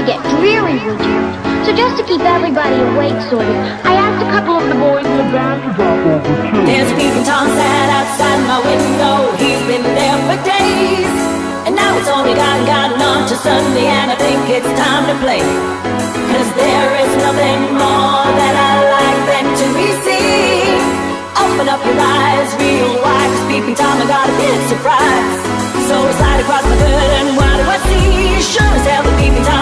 get dreary, would you? So just to keep everybody awake, sort of, I asked a couple of the boys in the band to drop over too. There's a peeping Tom sat outside my window. He's been there for days, and now it's only gotten on to Sunday, and I think it's time to play. 'Cause there is nothing more that I like than to be seen. Open up your eyes real wide, 'cause peeping Tom, I got a big surprise. So I slide across the hood, and what do I see? Sure as hell the peeping Tom